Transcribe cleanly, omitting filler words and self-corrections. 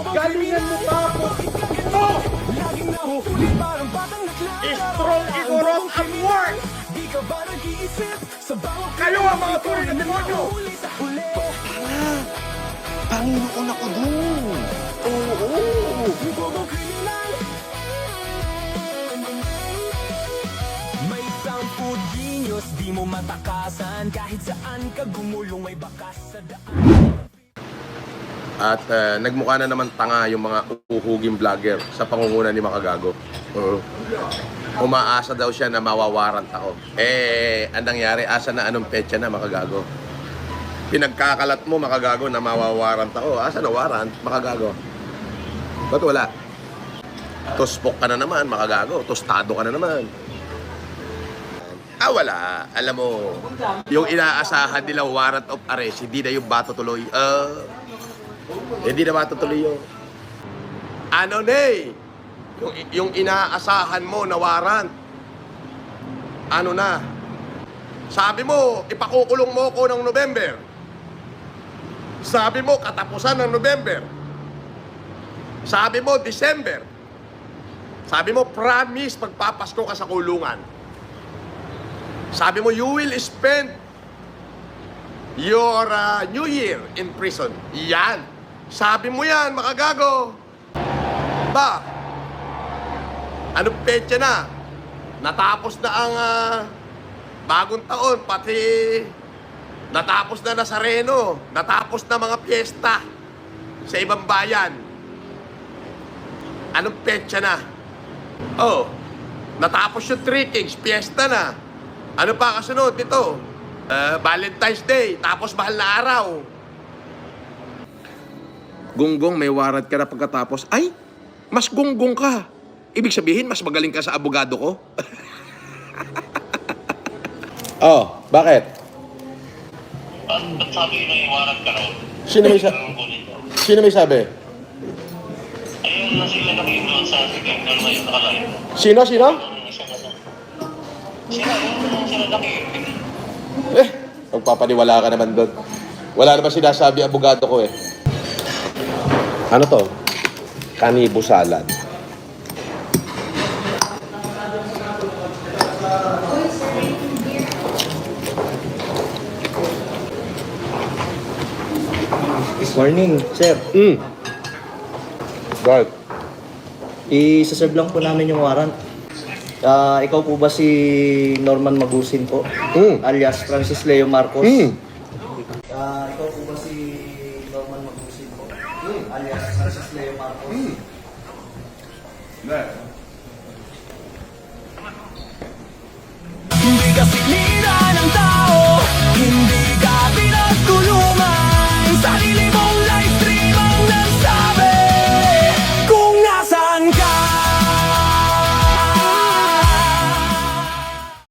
Galingan mo pa ako. Ito! Strong igorot at work! Kayo ang mga tunay na demonyo! Panginoon ako dun. Oo. May sampu genius, di mo matakasan. Kahit saan ka gumulong, may bakas sa daan. At nagmukha na naman tanga yung mga uhuging vlogger sa pangunguna ni Makagago. Umaasa daw siya na mawawarant ako. Ang nangyari, asa na anong petsa na Makagago? Pinagkakalat mo Makagago na mawawarant ako. Asa na warrant Makagago? Ba't wala? Tuspok ka na naman Makagago. Tostado ka na naman. Wala. Alam mo, yung inaasahan nilang warrant of arrest, hindi na yung bato tuloy. Hindi na matutuloy yun. Ano na yung inaasahan mo na warrant, ano na? Sabi mo, ipakukulong mo ko ng November. Sabi mo, katapusan ng November. Sabi mo, December. Sabi mo, promise, magpapasko ka sa kulungan. Sabi mo, you will spend your New Year in prison. Yan. Sabi mo yan, Makagago. Ba? Anong petsa na? Natapos na ang bagong taon, pati natapos na Nazareno, natapos na mga piyesta sa ibang bayan. Anong petsa na? Natapos yung Three Kings, piyesta na. Ano pa kasunod nito? Valentine's Day, tapos mahal na araw. Gunggong, may warrant ka na pagkatapos. Ay, mas gunggong ka. Ibig sabihin, mas magaling ka sa abogado ko? Bakit? Ba't sabi na yung warrant ka raw? Sino may sabi? Ayun na sila doon sa signal na yun nakalagay. Sino? Sila nakikita. Magpapaniwala ka naman doon. Wala naman sinasabi abogado ko eh. Ano to? Kanibo salad. Morning, sir. Right. I-serve lang po namin yung warrant. Ikaw po ba si Norman Magusin po? Alias Francis Leo Marcos? Ikaw po ba si Norman Magusin po? Alias Francis Leo Marcos?